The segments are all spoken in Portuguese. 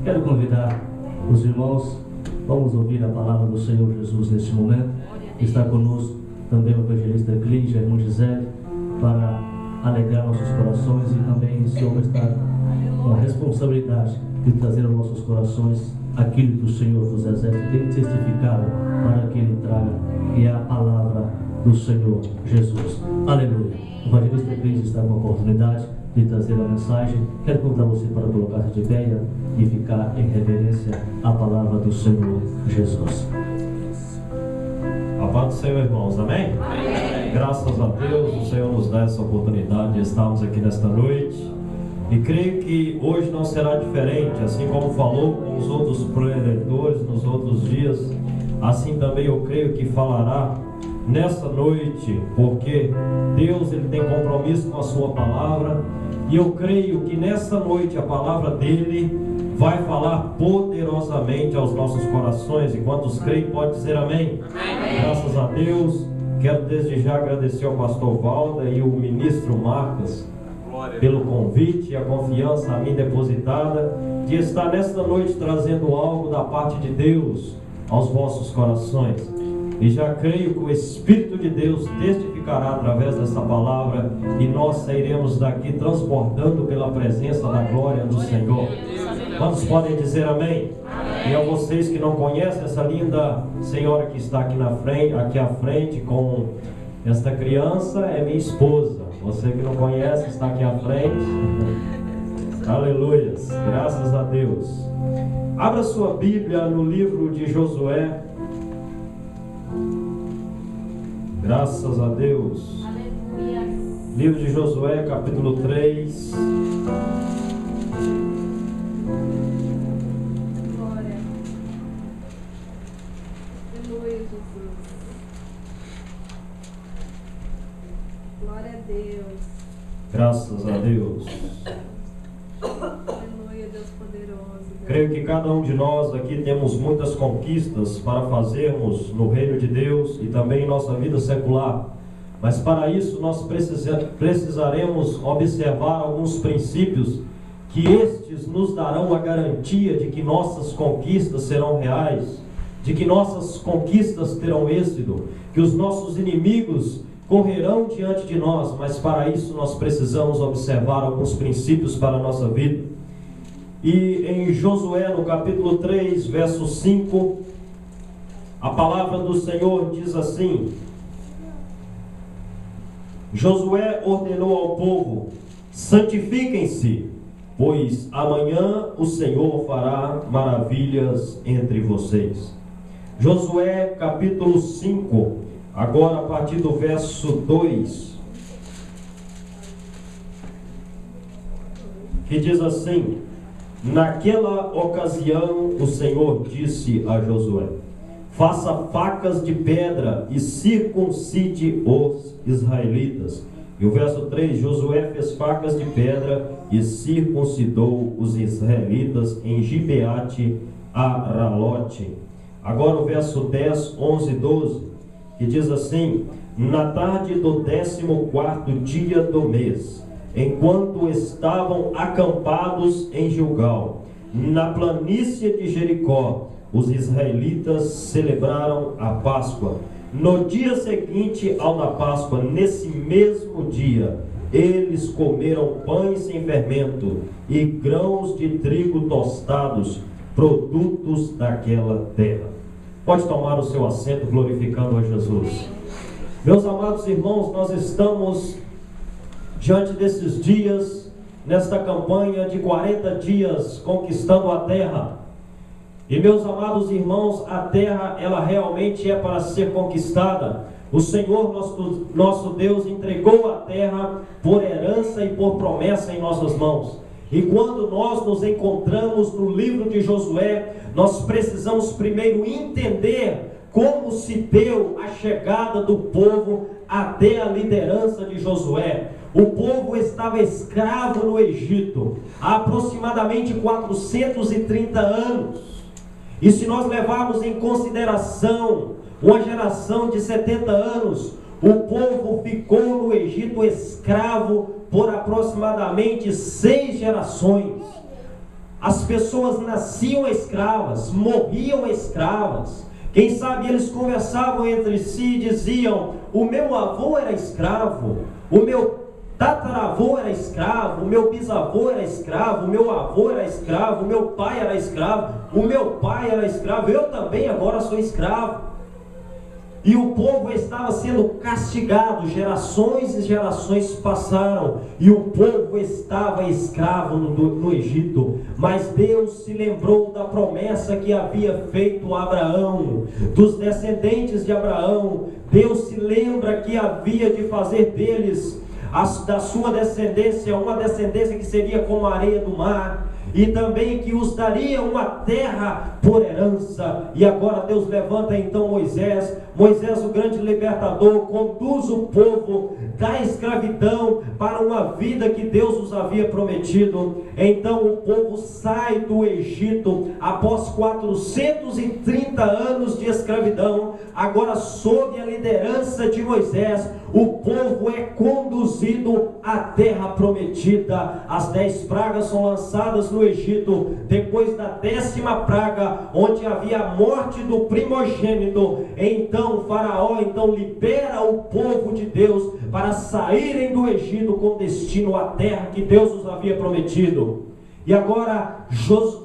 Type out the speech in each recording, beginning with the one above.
Quero convidar os irmãos, vamos ouvir a palavra do Senhor Jesus neste momento. Está conosco também o evangelista Clínio, a irmã Gisele, para alegrar nossos corações, e também esse homem está com a responsabilidade de trazer aos nossos corações aquilo que o Senhor dos Exércitos tem testificado para que ele traga, que é a palavra do Senhor Jesus. Aleluia. O evangelista Clínio está com a oportunidade de trazer a mensagem. Quero convidar você para colocar-se de pé e ficar em reverência à palavra do Senhor Jesus. A paz do Senhor, irmãos, amém? Amém? Graças a Deus, o Senhor nos dá essa oportunidade de estarmos aqui nesta noite. E creio que hoje não será diferente, assim como falou com os outros preletores nos outros dias, assim também eu creio que falará nessa noite, porque Deus ele tem compromisso com a sua palavra, e eu creio que nessa noite a palavra dele vai falar poderosamente aos nossos corações. E quantos creem pode dizer amém? Amém. Graças a Deus. Quero desde já agradecer ao pastor Valda e o ministro Marcos pelo convite e a confiança a mim depositada de estar nesta noite trazendo algo da parte de Deus aos vossos corações. E já creio que o Espírito de Deus testificará através dessa palavra, e nós sairemos daqui transbordando pela presença da glória do Senhor. Quantos podem dizer amém? Amém. E a vocês que não conhecem essa linda senhora que está aqui à frente com esta criança, é minha esposa. Você que não conhece está aqui à frente. Aleluias, graças a Deus. Abra sua Bíblia no livro de Josué. Graças a Deus. Aleluia. Livro de Josué, capítulo 3. Glória. Aleluia, Jesus. Glória a Deus. Graças a Deus. Aleluia, Deus poderoso. Creio que cada um de nós aqui temos muitas conquistas para fazermos no reino de Deus e também em nossa vida secular. Mas para isso nós precisaremos observar alguns princípios que estes nos darão a garantia de que nossas conquistas serão reais, de que nossas conquistas terão êxito, que os nossos inimigos correrão diante de nós. Mas para isso nós precisamos observar alguns princípios para a nossa vida. E em Josué, no capítulo 3, verso 5, a palavra do Senhor diz assim: Josué ordenou ao povo: santifiquem-se, pois amanhã o Senhor fará maravilhas entre vocês. Josué capítulo 5, agora a partir do verso 2, que diz assim: naquela ocasião o Senhor disse a Josué: faça facas de pedra e circuncide os israelitas. E o verso 3, Josué fez facas de pedra e circuncidou os israelitas em Gibeate Aralote. Agora o verso 10, 11 e 12, que diz assim: na tarde do 14º dia do mês, enquanto estavam acampados em Gilgal, na planície de Jericó, os israelitas celebraram a Páscoa. No dia seguinte ao da Páscoa, nesse mesmo dia, eles comeram pães sem fermento e grãos de trigo tostados, produtos daquela terra. Pode tomar o seu assento, glorificando a Jesus. Meus amados irmãos, nós estamos diante desses dias, nesta campanha de 40 dias conquistando a terra. E meus amados irmãos, a terra, ela realmente é para ser conquistada. O Senhor, nosso Deus, entregou a terra por herança e por promessa em nossas mãos. E quando nós nos encontramos no livro de Josué, nós precisamos primeiro entender como se deu a chegada do povo até a liderança de Josué. O povo estava escravo no Egito há aproximadamente 430 anos. E se nós levarmos em consideração uma geração de 70 anos, o povo ficou no Egito escravo por aproximadamente 6 gerações. as pessoas nasciam escravas, morriam escravas. Quem sabe eles conversavam entre si e diziam: o meu avô era escravo, o meu tataravô era escravo, o meu bisavô era escravo, o meu avô era escravo, o meu pai era escravo, o meu pai era escravo, eu também agora sou escravo. E o povo estava sendo castigado, gerações e gerações passaram, e o povo estava escravo no Egito. Mas Deus se lembrou da promessa que havia feito a Abraão, dos descendentes de Abraão. Deus se lembra que havia de fazer deles, da sua descendência, uma descendência que seria como a areia do mar, e também que os daria uma terra por herança. E agora Deus levanta então Moisés, o grande libertador, conduz o povo da escravidão para uma vida que Deus os havia prometido. Então o povo sai do Egito após 430 anos de escravidão. Agora, sob a liderança de Moisés, o povo é conduzido à terra prometida. As 10 pragas são lançadas no Egito, depois da 10ª praga, onde havia a morte do primogênito. Então o faraó libera o povo de Deus para saírem do Egito com destino à terra que Deus os havia prometido. E agora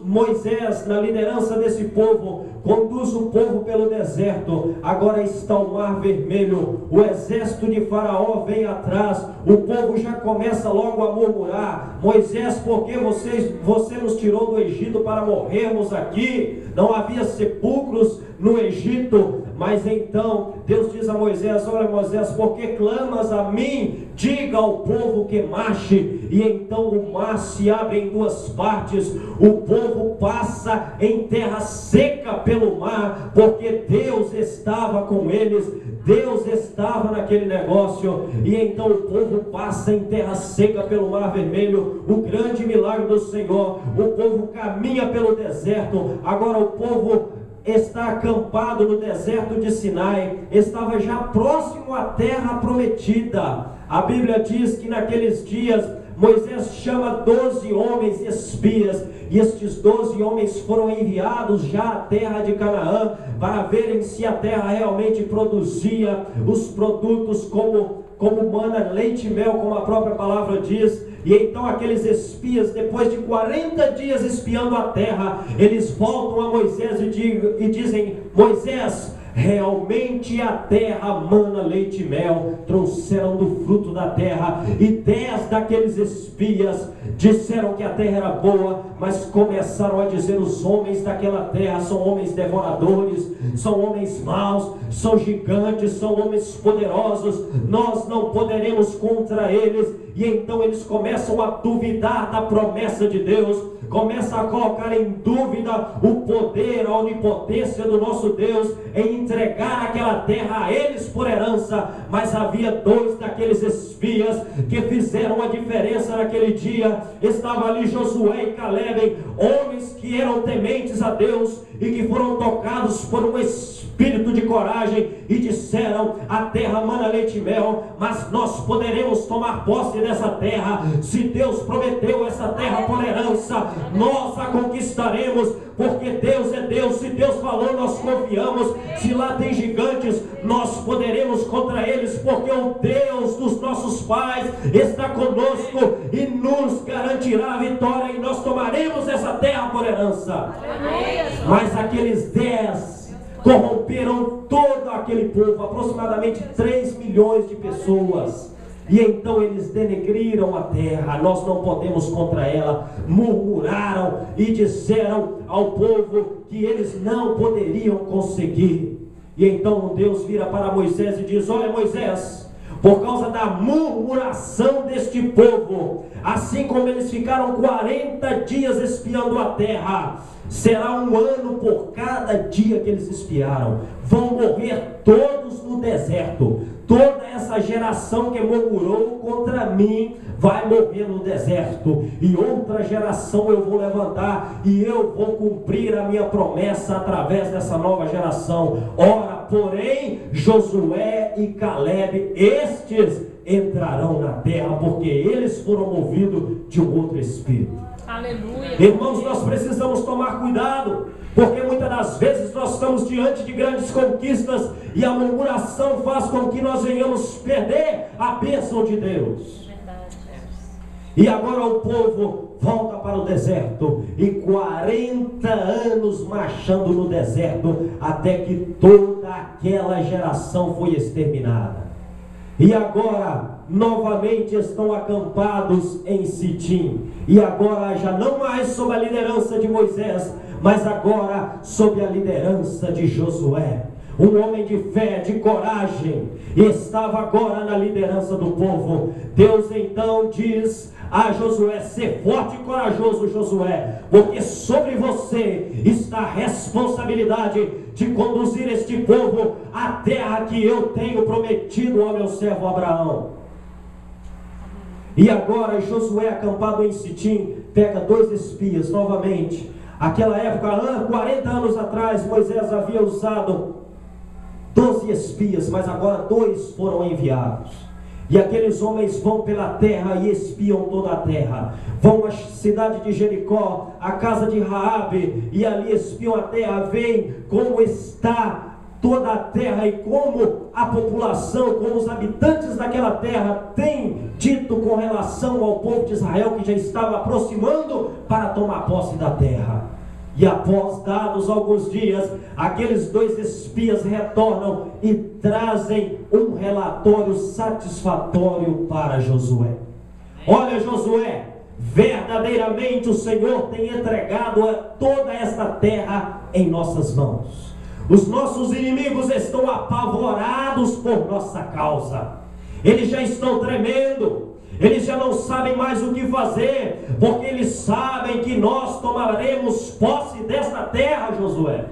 Moisés, na liderança desse povo, conduz o povo pelo deserto. Agora está o mar vermelho, o exército de Faraó vem atrás, o povo já começa logo a murmurar: Moisés, por que você nos tirou do Egito para morrermos aqui? Não havia sepulcros no Egito. Mas então Deus diz a Moisés: olha, Moisés, por que clamas a mim? Diga ao povo que marche. E então o mar se abre em 2 partes, o povo passa em terra seca pelo mar, porque Deus estava com eles, Deus estava naquele negócio. E então o povo passa em terra seca pelo mar vermelho, o grande milagre do Senhor. O povo caminha pelo deserto. Agora o povo está acampado no deserto de Sinai, estava já próximo à terra prometida. A Bíblia diz que naqueles dias Moisés chama 12 homens espias, e estes 12 homens foram enviados já à terra de Canaã para verem se a terra realmente produzia os produtos como mana, leite e mel, como a própria palavra diz. E então aqueles espias, depois de 40 dias espiando a terra, eles voltam a Moisés e dizem: Moisés, realmente a terra mana leite e mel. Trouxeram do fruto da terra, e 10 daqueles espias disseram que a terra era boa, mas começaram a dizer: os homens daquela terra são homens devoradores, são homens maus, são gigantes, são homens poderosos, nós não poderemos contra eles. E então eles começam a duvidar da promessa de Deus, começam a colocar em dúvida o poder, a onipotência do nosso Deus em entregar aquela terra a eles por herança. Mas havia 2 daqueles espias que fizeram a diferença naquele dia. Estava ali Josué e Caleb, homens que eram tementes a Deus e que foram tocados por um espírito de coragem e disseram: a terra mana leite e mel, mas nós poderemos tomar posse dessa terra. Se Deus prometeu essa terra por herança, nós a conquistaremos, porque Deus é Deus. Se Deus falou, nós confiamos. Se lá tem gigantes, nós poderemos contra eles, porque o Deus dos nossos pais está conosco e nos garantirá a vitória, e nós tomaremos essa terra por herança. Mas aqueles 10 corromperam todo aquele povo, aproximadamente 3 milhões de pessoas. E então eles denegriram a terra: nós não podemos contra ela. Murmuraram e disseram ao povo que eles não poderiam conseguir. E então Deus vira para Moisés e diz: olha, Moisés, por causa da murmuração deste povo, assim como eles ficaram 40 dias espiando a terra, será 1 ano por cada dia que eles espiaram. Vão morrer todos no deserto. Toda essa geração que murmurou contra mim vai morrer no deserto, e outra geração eu vou levantar, e eu vou cumprir a minha promessa através dessa nova geração. Ora, porém, Josué e Caleb, estes entrarão na terra, porque eles foram movidos de um outro espírito. Aleluia. Irmãos, nós precisamos tomar cuidado, porque muitas das vezes nós estamos diante de grandes conquistas e a murmuração faz com que nós venhamos perder a bênção de Deus. Verdade. E agora o povo volta para o deserto, e 40 anos marchando no deserto, até que toda aquela geração foi exterminada. E agora novamente estão acampados em Sitim, e agora já não mais sob a liderança de Moisés, mas agora sob a liderança de Josué, um homem de fé, de coragem, e estava agora na liderança do povo. Deus então diz a Josué: ser forte e corajoso, Josué, porque sobre você está a responsabilidade de conduzir este povo à terra que eu tenho prometido ao meu servo Abraão. E agora Josué, acampado em Sitim, pega 2 espias novamente. Aquela época, 40 anos atrás, Moisés havia usado 12 espias, mas agora 2 foram enviados. E aqueles homens vão pela terra e espiam toda a terra. Vão à cidade de Jericó, à casa de Raabe, e ali espiam a terra, veem como está toda a terra e como a população, como os habitantes daquela terra têm dito com relação ao povo de Israel que já estava aproximando para tomar posse da terra. E após dados alguns dias, aqueles 2 espias retornam e trazem um relatório satisfatório para Josué. Olha, Josué, verdadeiramente o Senhor tem entregado toda esta terra em nossas mãos. Os nossos inimigos estão apavorados por nossa causa. Eles já estão tremendo. Eles já não sabem mais o que fazer, porque eles sabem que nós tomaremos posse desta terra, Josué.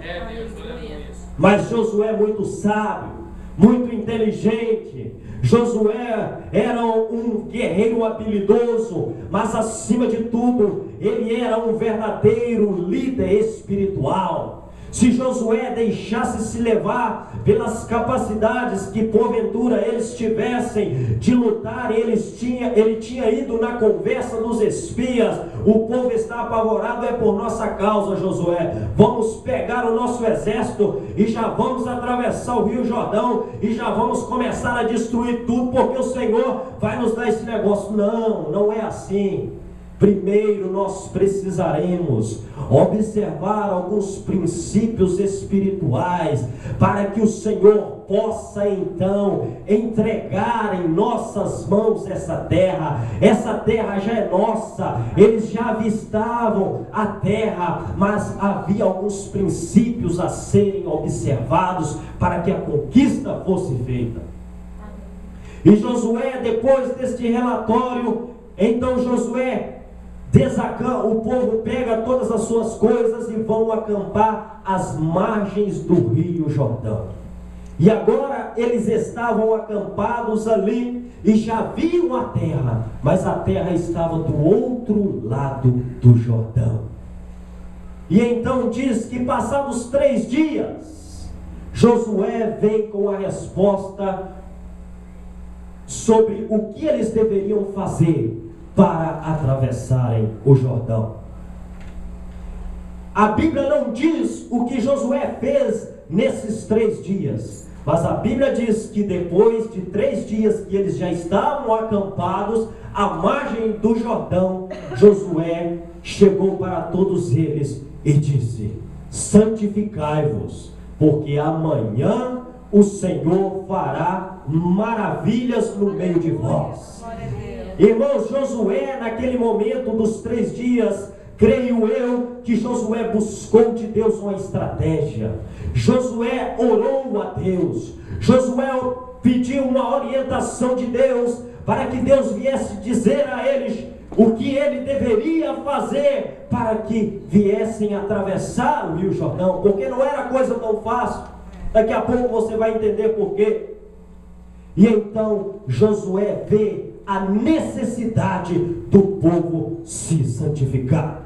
Mas Josué, muito sábio, muito inteligente, Josué era um guerreiro habilidoso, mas acima de tudo, ele era um verdadeiro líder espiritual. Se Josué deixasse se levar pelas capacidades que porventura eles tivessem de lutar, ele tinha ido na conversa dos espias: o povo está apavorado, é por nossa causa, Josué. Vamos pegar o nosso exército e já vamos atravessar o Rio Jordão e já vamos começar a destruir tudo, porque o Senhor vai nos dar esse negócio. Não, não é assim. Primeiro nós precisaremos observar alguns princípios espirituais para que o Senhor possa então entregar em nossas mãos essa terra. Essa terra já é nossa. Eles já avistavam a terra, mas havia alguns princípios a serem observados para que a conquista fosse feita. E Josué, depois deste relatório, então Josué o povo pega todas as suas coisas e vão acampar às margens do Rio Jordão. E agora eles estavam acampados ali e já viam a terra, mas a terra estava do outro lado do Jordão. E então diz que passados 3 dias, Josué vem com a resposta sobre o que eles deveriam fazer para atravessarem o Jordão. A Bíblia não diz o que Josué fez nesses 3 dias, mas a Bíblia diz que depois de 3 dias que eles já estavam acampados à margem do Jordão, Josué chegou para todos eles e disse: santificai-vos, porque amanhã o Senhor fará maravilhas no meio de vós. Irmãos, Josué, naquele momento dos 3 dias, creio eu que Josué buscou de Deus uma estratégia. Josué orou a Deus. Josué pediu uma orientação de Deus, para que Deus viesse dizer a eles o que ele deveria fazer para que viessem atravessar o Rio Jordão, porque não era coisa tão fácil. Daqui a pouco você vai entender por quê. E então Josué vê a necessidade do povo se santificar.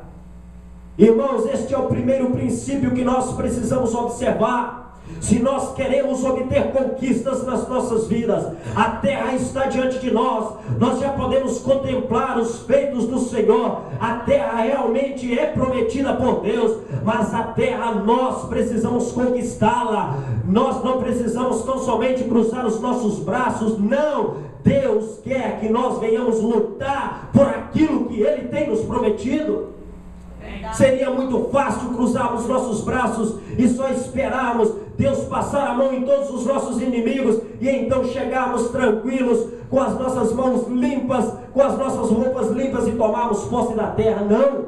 Irmãos, este é o primeiro princípio que nós precisamos observar. Se nós queremos obter conquistas nas nossas vidas, a terra está diante de nós, nós já podemos contemplar os feitos do Senhor. A terra realmente é prometida por Deus, mas a terra nós precisamos conquistá-la. Nós não precisamos tão somente cruzar os nossos braços, não. Deus quer que nós venhamos lutar por aquilo que Ele tem nos prometido. Seria muito fácil cruzarmos nossos braços e só esperarmos Deus passar a mão em todos os nossos inimigos e então chegarmos tranquilos, com as nossas mãos limpas, com as nossas roupas limpas e tomarmos posse da terra. Não.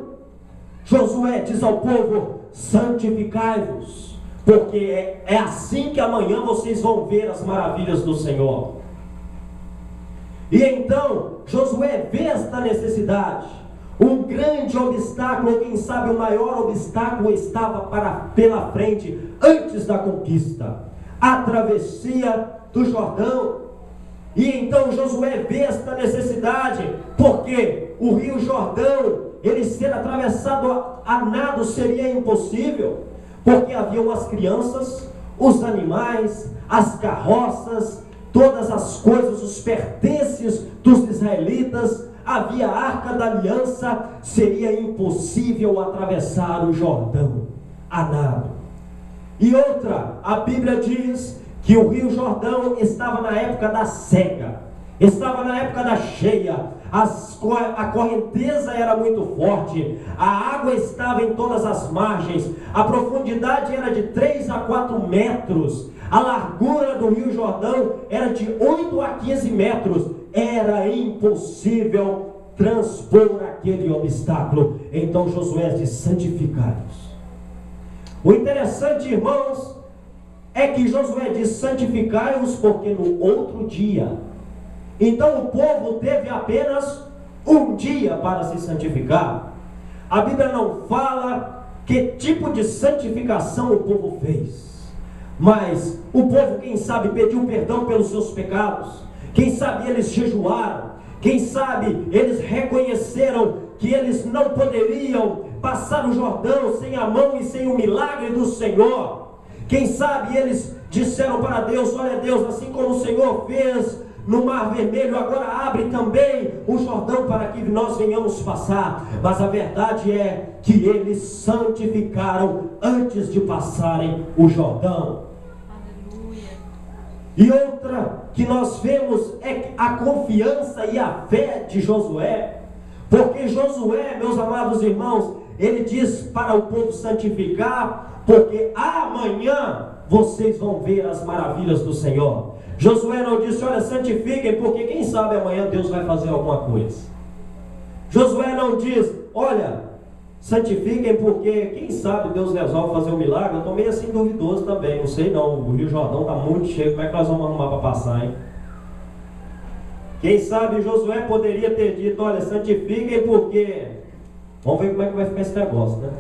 Josué diz ao povo: santificai-vos, porque é assim que amanhã vocês vão ver as maravilhas do Senhor. E então Josué vê esta necessidade. Um grande obstáculo, quem sabe o maior obstáculo, estava pela frente antes da conquista: a travessia do Jordão. E então Josué vê esta necessidade, porque o rio Jordão, ele ser atravessado a nado seria impossível, porque haviam as crianças, os animais, as carroças, todas as coisas, os pertences dos israelitas. Havia a Arca da Aliança, seria impossível atravessar o Jordão a nado. E outra, a Bíblia diz que o rio Jordão estava na época da seca, estava na época da cheia, a correnteza era muito forte, a água estava em todas as margens, a profundidade era de 3 a 4 metros, a largura do rio Jordão era de 8 a 15 metros, era impossível transpor aquele obstáculo. Então Josué diz: santificai-vos. O interessante, irmãos, é que Josué diz: santificai-vos, porque no outro dia. Então o povo teve apenas um dia para se santificar. A Bíblia não fala que tipo de santificação o povo fez, mas o povo, quem sabe, pediu perdão pelos seus pecados. Quem sabe eles jejuaram, quem sabe eles reconheceram que eles não poderiam passar o Jordão sem a mão e sem o milagre do Senhor. Quem sabe eles disseram para Deus: olha Deus, assim como o Senhor fez no Mar Vermelho, agora abre também o Jordão para que nós venhamos passar. Mas a verdade é que eles santificaram antes de passarem o Jordão. E outra que nós vemos é a confiança e a fé de Josué, porque Josué, meus amados irmãos, ele diz para o povo santificar, porque amanhã vocês vão ver as maravilhas do Senhor. Josué não disse: olha, santifiquem, porque quem sabe amanhã Deus vai fazer alguma coisa. Josué não diz: olha, santifiquem, porque quem sabe Deus resolve fazer um milagre. Eu estou meio assim duvidoso também, não sei não, o Rio Jordão está muito cheio, como é que nós vamos arrumar para passar, hein? Quem sabe Josué poderia ter dito: olha, santifiquem, porque vamos ver como é que vai ficar esse negócio, né?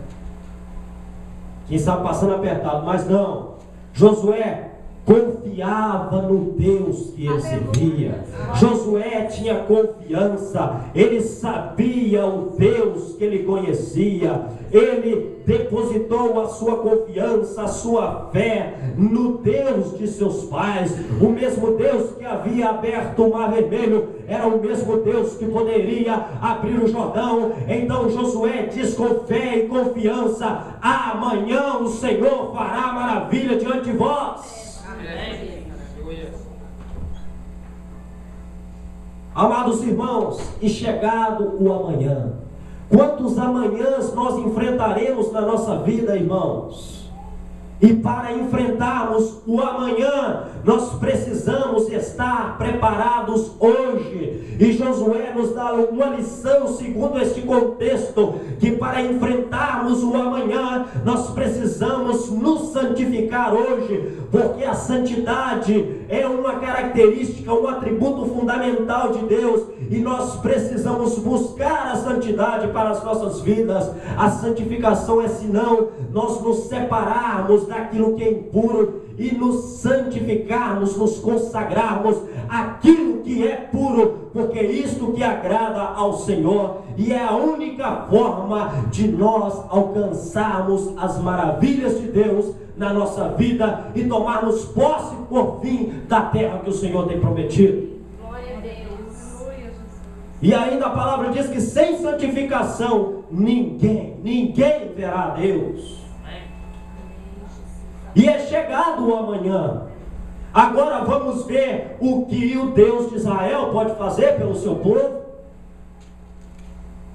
Quem sabe passando apertado, mas não. Josué confiava no Deus que ele servia. Josué tinha confiança, ele sabia o Deus que ele conhecia, ele depositou a sua confiança, a sua fé no Deus de seus pais. O mesmo Deus que havia aberto o Mar Vermelho era o mesmo Deus que poderia abrir o Jordão. Então Josué diz com fé e confiança: amanhã o Senhor fará maravilha diante de vós. Amados irmãos, e chegado o amanhã, quantos amanhãs nós enfrentaremos na nossa vida, irmãos? E para enfrentarmos o amanhã, nós precisamos estar preparados hoje. E Josué nos dá uma lição segundo este contexto, que para enfrentarmos o amanhã, nós precisamos nos santificar hoje, porque a santidade é uma característica, um atributo fundamental de Deus, e nós precisamos buscar a santidade para as nossas vidas. A santificação é senão nós nos separarmos daquilo que é impuro e nos santificarmos, nos consagrarmos àquilo que é puro, porque é isto que agrada ao Senhor, e é a única forma de nós alcançarmos as maravilhas de Deus na nossa vida e tomarmos posse por fim da terra que o Senhor tem prometido. Glória a Deus. Aleluia, Jesus. E ainda a palavra diz que sem santificação ninguém verá a Deus. E é chegado o amanhã. Agora vamos ver o que o Deus de Israel pode fazer pelo seu povo.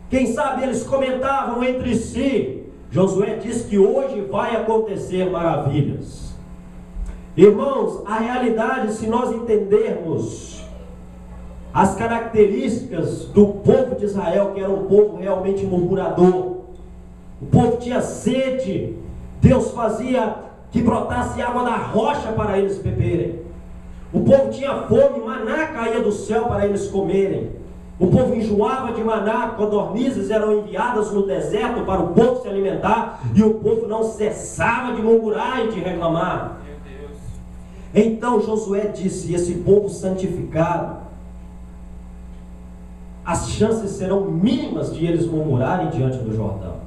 Quem sabe eles comentavam entre si. Josué diz que hoje vai acontecer maravilhas. Irmãos, a realidade, se nós entendermos as características do povo de Israel, que era um povo realmente murmurador, o povo tinha sede, Deus fazia que brotasse água da rocha para eles beberem. O povo tinha fome, maná caía do céu para eles comerem. O povo enjoava de maná, codornizes eram enviadas no deserto para o povo se alimentar, e o povo não cessava de murmurar e de reclamar. Então Josué disse: esse povo santificado, as chances serão mínimas de eles murmurarem diante do Jordão.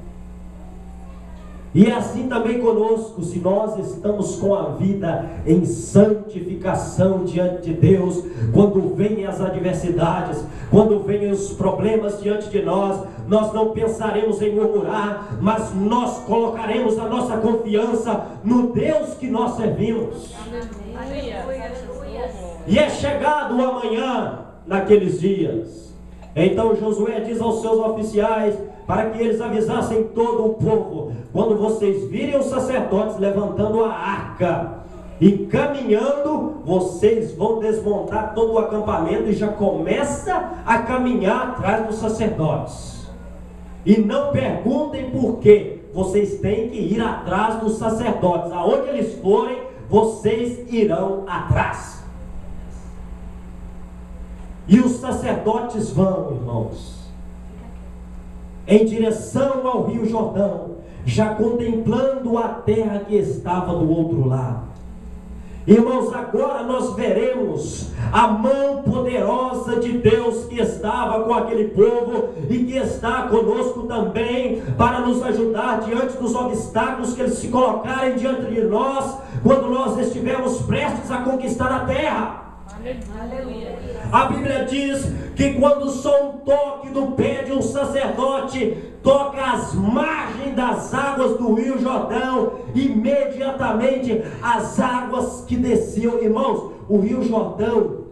E é assim também conosco, se nós estamos com a vida em santificação diante de Deus, quando vêm as adversidades, quando vêm os problemas diante de nós, nós não pensaremos em murmurar, mas nós colocaremos a nossa confiança no Deus que nós servimos. E é chegado o amanhã naqueles dias. Então Josué diz aos seus oficiais, para que eles avisassem todo o povo: quando vocês virem os sacerdotes levantando a arca e caminhando, vocês vão desmontar todo o acampamento e já começa a caminhar atrás dos sacerdotes. E não perguntem por quê, vocês têm que ir atrás dos sacerdotes. Aonde eles forem, vocês irão atrás. E os sacerdotes vão, irmãos, em direção ao Rio Jordão, já contemplando a terra que estava do outro lado. Irmãos, agora nós veremos a mão poderosa de Deus que estava com aquele povo e que está conosco também, para nos ajudar diante dos obstáculos que eles se colocarem diante de nós, quando nós estivermos prestes a conquistar a terra. Aleluia. A Bíblia diz que quando só um toque do pé de um sacerdote toca as margens das águas do Rio Jordão, imediatamente as águas que desciam, irmãos, o Rio Jordão,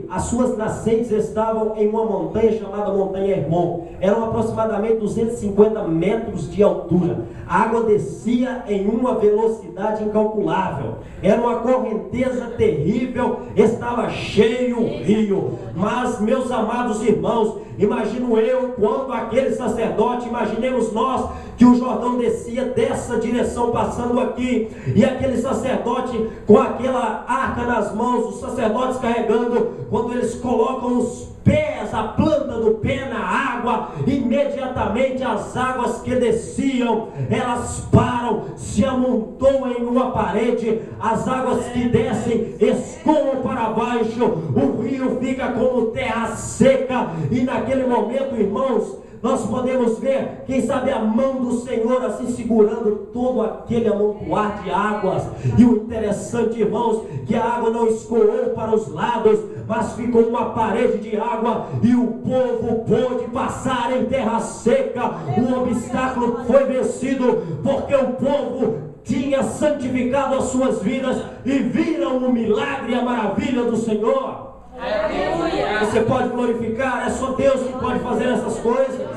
as suas nascentes estavam em uma montanha chamada Montanha Hermon. Eram aproximadamente 250 metros de altura. A água descia em uma velocidade incalculável. Era uma correnteza terrível. Estava cheio o rio. Mas, meus amados irmãos, imagino eu, quando aquele sacerdote, imaginemos nós, que o Jordão descia dessa direção, passando aqui, e aquele sacerdote com aquela arca nas mãos, os sacerdotes carregando, quando eles colocam os pés, a planta do pé na água, imediatamente as águas que desciam, elas param, se amontoam em uma parede, as águas que descem escoam para baixo, o rio fica como terra seca, e naquele momento, irmãos, nós podemos ver, quem sabe, a mão do Senhor assim segurando todo aquele amontoar de águas. E o interessante, irmãos, que a água não escoou para os lados, mas ficou uma parede de água, e o povo pôde passar em terra seca. O obstáculo foi vencido, porque o povo tinha santificado as suas vidas e viram o milagre e a maravilha do Senhor. Aleluia. Você pode glorificar, é só Deus que pode fazer essas coisas.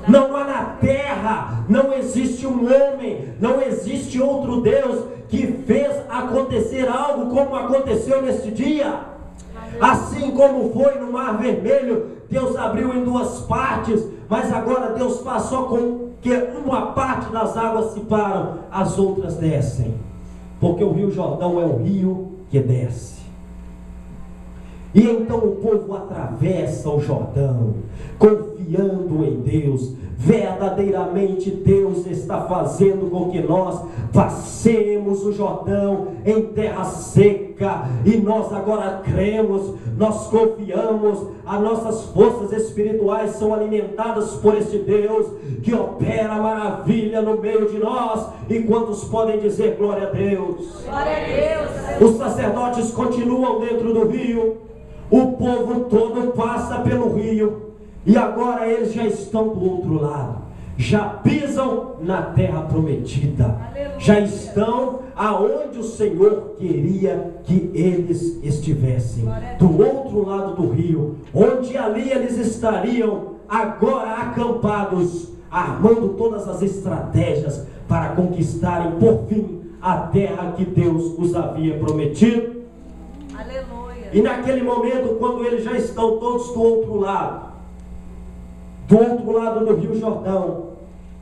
Não há na terra, não existe um homem, não existe outro Deus que fez acontecer algo como aconteceu neste dia. Assim como foi no Mar Vermelho, Deus abriu em duas partes, mas agora Deus faz só com que uma parte das águas se param, as outras descem, porque o Rio Jordão é o rio que desce. E então o povo atravessa o Jordão, confiando confiando em Deus. Verdadeiramente Deus está fazendo com que nós passemos o Jordão em terra seca, e nós agora cremos, nós confiamos, as nossas forças espirituais são alimentadas por esse Deus que opera maravilha no meio de nós. E quantos podem dizer glória a Deus? Glória a Deus. Os sacerdotes continuam dentro do rio, o povo todo passa pelo rio, e agora eles já estão do outro lado, já pisam na terra prometida, Aleluia. já estão aonde o Senhor queria que eles estivessem, do outro lado do rio, onde ali eles estariam agora acampados, armando todas as estratégias para conquistarem por fim a terra que Deus os havia prometido. Aleluia. E naquele momento, quando eles já estão todos do outro lado do Rio Jordão,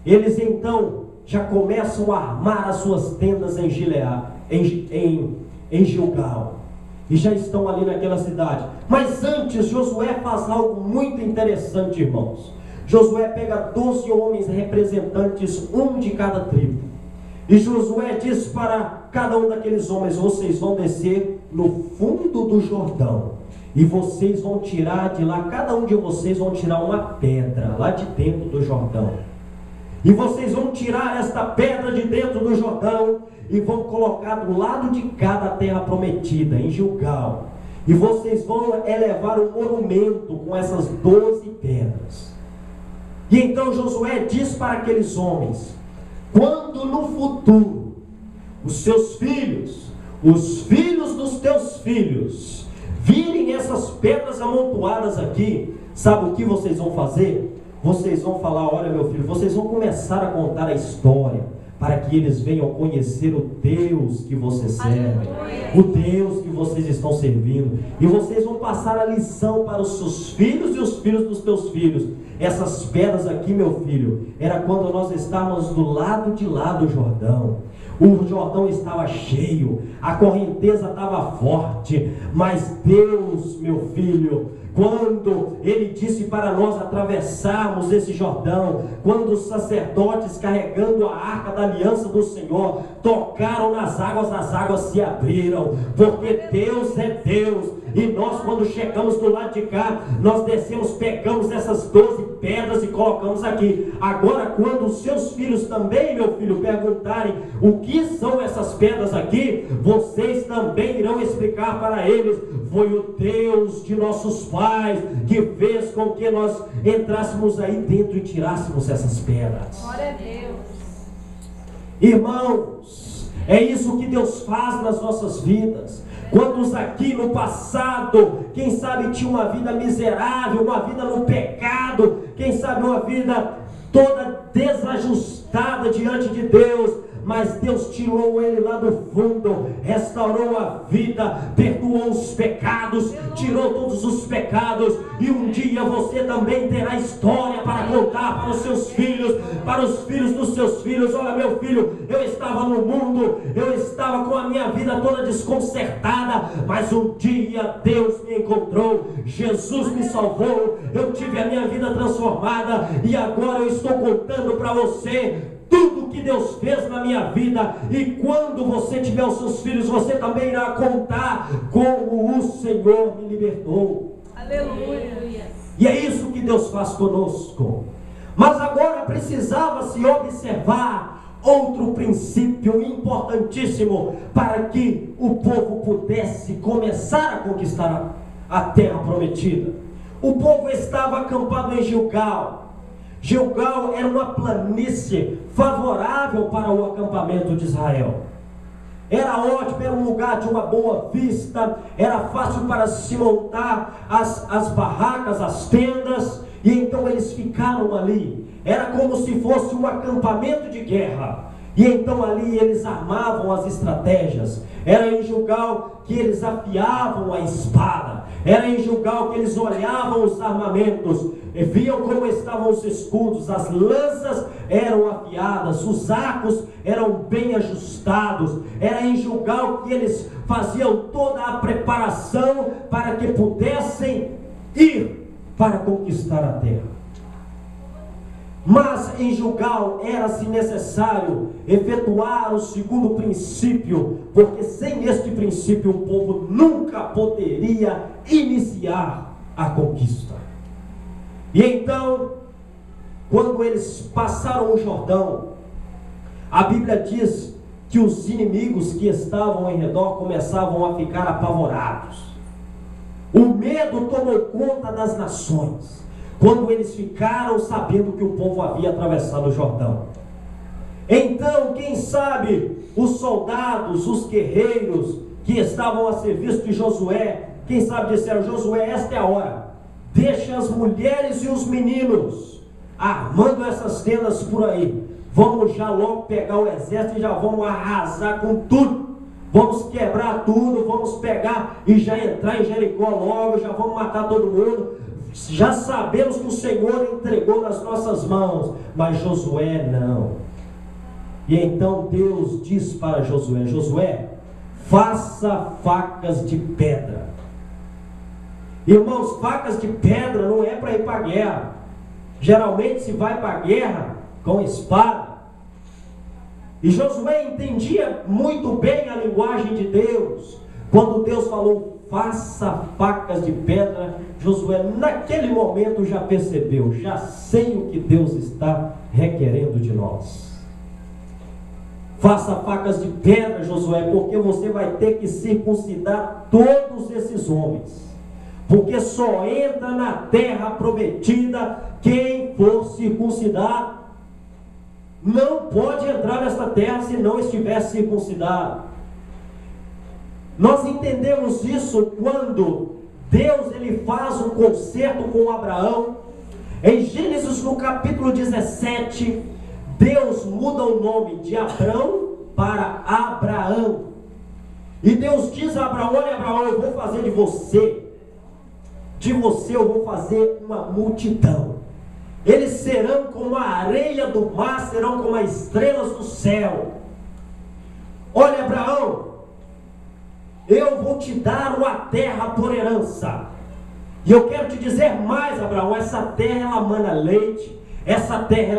eles então já começam a armar as suas tendas em Gileade, em Gilgal, e já estão ali naquela cidade. Mas antes, Josué faz algo muito interessante, irmãos. Josué pega 12 homens representantes, um de cada tribo, e Josué diz para cada um daqueles homens: vocês vão descer no fundo do Jordão, e vocês vão tirar de lá, cada um de vocês vão tirar uma pedra lá de dentro do Jordão, e vocês vão tirar esta pedra de dentro do Jordão e vão colocar do lado de cada terra prometida, em Gilgal, e vocês vão elevar um monumento com essas 12 pedras. E então Josué diz para aqueles homens: quando no futuro os seus filhos, os filhos dos teus filhos, virem essas pedras amontoadas aqui, sabe o que vocês vão fazer? Vocês vão falar: olha, meu filho, vocês vão começar a contar a história, para que eles venham conhecer o Deus que você serve, o Deus que vocês estão servindo, e vocês vão passar a lição para os seus filhos e os filhos dos teus filhos. Essas pedras aqui, meu filho, era quando nós estávamos do lado de lá do Jordão. O Jordão estava cheio, a correnteza estava forte, mas Deus, meu filho, quando Ele disse para nós atravessarmos esse Jordão, quando os sacerdotes carregando a arca da aliança do Senhor tocaram nas águas, as águas se abriram, porque Deus é Deus. E nós, quando chegamos do lado de cá, nós descemos, pegamos essas 12 pedras e colocamos aqui. Agora, quando os seus filhos também, meu filho, perguntarem o que são essas pedras aqui, vocês também irão explicar para eles: foi o Deus de nossos pais que fez com que nós entrássemos aí dentro e tirássemos essas pedras. Glória a Deus. Irmãos, é isso que Deus faz nas nossas vidas. Quantos aqui no passado, quem sabe tinha uma vida miserável, uma vida no pecado, quem sabe uma vida toda desajustada diante de Deus, mas Deus tirou ele lá do fundo, restaurou a vida, perdoou os pecados, tirou todos os pecados, e um dia você também terá história para contar para os seus filhos, para os filhos dos seus filhos. Olha, meu filho, eu estava no mundo, eu estava com a minha vida toda desconcertada, mas um dia Deus me encontrou, Jesus me salvou, eu tive a minha vida transformada, e agora eu estou contando para você tudo que Deus fez na minha vida. E quando você tiver os seus filhos, você também irá contar como o Senhor me libertou. Aleluia. E é isso que Deus faz conosco. Mas agora precisava se observar outro princípio importantíssimo para que o povo pudesse começar a conquistar a terra prometida. O povo estava acampado em Gilgal. Gilgal era uma planície favorável para o acampamento de Israel. Era ótimo, era um lugar de uma boa vista, era fácil para se montar as barracas, as tendas, e então eles ficaram ali. Era como se fosse um acampamento de guerra. E então ali eles armavam as estratégias. Era em Gilgal que eles afiavam a espada. Era em Gilgal que eles olhavam os armamentos, e viam como estavam os escudos, as lanças eram afiadas, os arcos eram bem ajustados. Era em Gilgal que eles faziam toda a preparação para que pudessem ir para conquistar a terra. Mas em Gilgal era-se necessário efetuar o segundo princípio, porque sem este princípio o povo nunca poderia iniciar a conquista. E então, quando eles passaram o Jordão, a Bíblia diz que os inimigos que estavam em redor começavam a ficar apavorados. O medo tomou conta das nações, quando eles ficaram sabendo que o povo havia atravessado o Jordão. Então, quem sabe, os soldados, os guerreiros que estavam a serviço de Josué, quem sabe disseram: Josué, esta é a hora, deixa as mulheres e os meninos armando essas tendas por aí, vamos já logo pegar o exército e já vamos arrasar com tudo, vamos quebrar tudo, vamos pegar e já entrar em Jericó logo, já vamos matar todo mundo. Já sabemos que o Senhor entregou nas nossas mãos, mas Josué não. E então Deus diz para Josué: Josué, faça facas de pedra. Irmãos, facas de pedra não é para ir para a guerra. Geralmente se vai para a guerra com espada. E Josué entendia muito bem a linguagem de Deus. Quando Deus falou: faça facas de pedra, Josué naquele momento já percebeu: já sei o que Deus está requerendo de nós. Faça facas de pedra, Josué, porque você vai ter que circuncidar todos esses homens, porque só entra na terra prometida quem for circuncidado. Não pode entrar nesta terra se não estiver circuncidado. Nós entendemos isso quando Deus ele faz um concerto com Abraão. Em Gênesis no capítulo 17, Deus muda o nome de Abrão para Abraão. E Deus diz a Abraão: olha, Abraão, eu vou fazer de você eu vou fazer uma multidão. Eles serão como a areia do mar, serão como as estrelas do céu. Olha, Abraão, eu vou te dar uma terra por herança. E eu quero te dizer mais, Abraão: essa terra ela mana leite, essa terra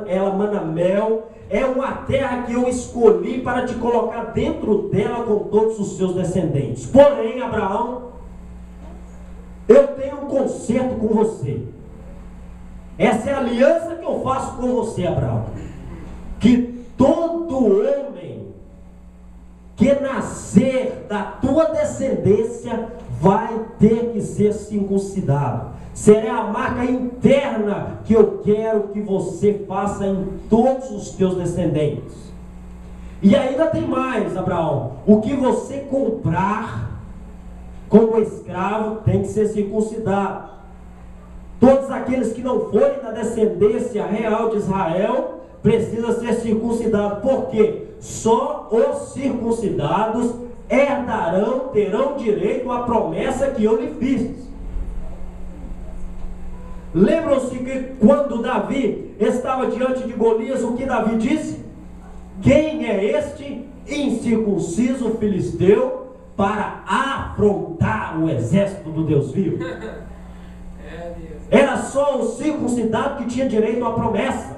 ela mana mel. É uma terra que eu escolhi para te colocar dentro dela com todos os seus descendentes. Porém, Abraão, eu tenho um concerto com você. Essa é a aliança que eu faço com você, Abraão, que todo homem que nascer da tua descendência vai ter que ser circuncidado. Será a marca interna que eu quero que você faça em todos os teus descendentes. E ainda tem mais, Abraão: o que você comprar como escravo tem que ser circuncidado. Todos aqueles que não forem da descendência real de Israel precisam ser circuncidados. Por quê? Só os circuncidados herdarão, terão direito à promessa que eu lhe fiz. Lembram-se que quando Davi estava diante de Golias, o que Davi disse? Quem é este incircunciso filisteu para afrontar o exército do Deus vivo? Era só o circuncidado que tinha direito à promessa.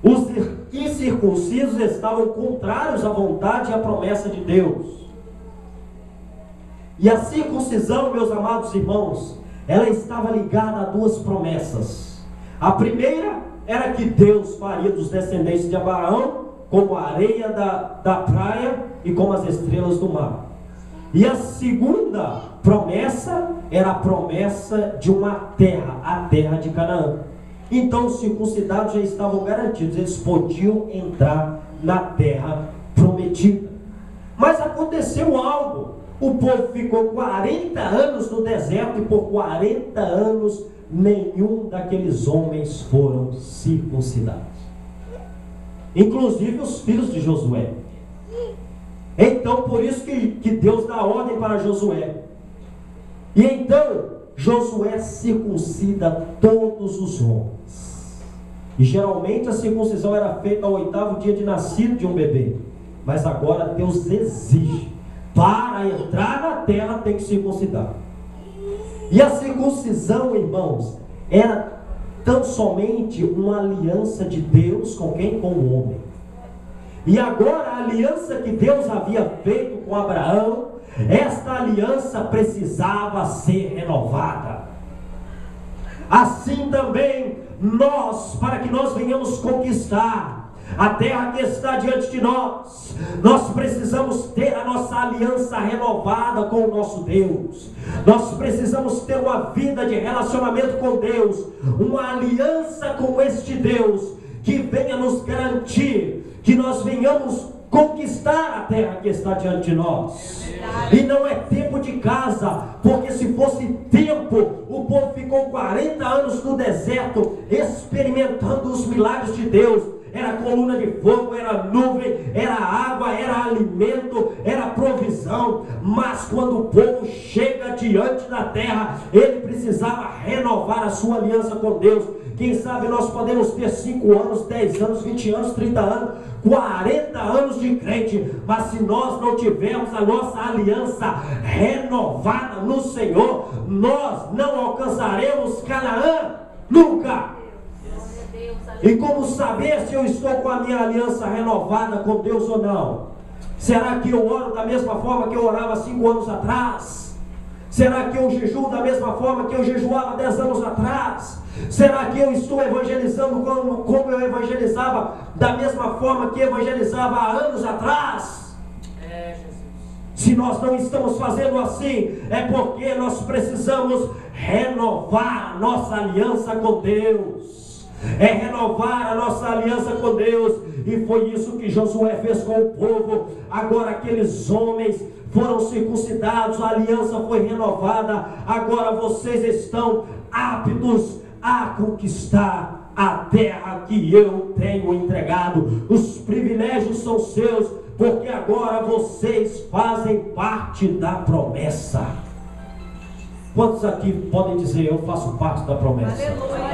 Os incircuncisos estavam contrários à vontade e à promessa de Deus. E a circuncisão, meus amados irmãos, ela estava ligada a duas promessas. A primeira era que Deus faria dos descendentes de Abraão como a areia da praia e como as estrelas do mar. E a segunda promessa era a promessa de uma terra, a terra de Canaã. Então os circuncidados já estavam garantidos, eles podiam entrar na terra prometida. Mas aconteceu algo: o povo ficou 40 anos no deserto, e por 40 anos nenhum daqueles homens foram circuncidados, inclusive os filhos de Josué. Então por isso que Deus dá ordem para Josué. E então Josué circuncida todos os homens. E geralmente a circuncisão era feita ao 8º dia de nascido de um bebê. Mas agora Deus exige: para entrar na terra tem que circuncidar. E a circuncisão, irmãos, era tão somente uma aliança de Deus com quem? Com o homem. E agora a aliança que Deus havia feito com Abraão, esta aliança precisava ser renovada. Assim também nós, para que nós venhamos conquistar a terra que está diante de nós, nós precisamos ter a nossa aliança renovada com o nosso Deus. Nós precisamos ter uma vida de relacionamento com Deus, uma aliança com este Deus, que venha nos garantir que nós venhamos conquistar a terra que está diante de nós. E não é tempo de casa, porque se fosse tempo, o povo ficou 40 anos no deserto, experimentando os milagres de Deus. Era coluna de fogo, era nuvem, era água, era alimento, era provisão. Mas quando o povo chega diante da terra, ele precisava renovar a sua aliança com Deus. Quem sabe nós podemos ter 5 anos, 10 anos, 20 anos, 30 anos, 40 anos de crente, mas se nós não tivermos a nossa aliança renovada no Senhor, nós não alcançaremos Canaã nunca. E como saber se eu estou com a minha aliança renovada com Deus ou não? Será que eu oro da mesma forma que eu orava 5 anos atrás? Será que eu jejuo da mesma forma que eu jejuava 10 anos atrás? Será que eu estou evangelizando como eu evangelizava da mesma forma que evangelizava há anos atrás? Se nós não estamos fazendo assim, é porque nós precisamos renovar a nossa aliança com Deus. É renovar a nossa aliança com Deus. E foi isso que Josué fez com o povo. Agora aqueles homens foram circuncidados, a aliança foi renovada. Agora vocês estão aptos a conquistar a terra que eu tenho entregado. Os privilégios são seus, porque agora vocês fazem parte da promessa. Quantos aqui podem dizer: eu faço parte da promessa? Aleluia.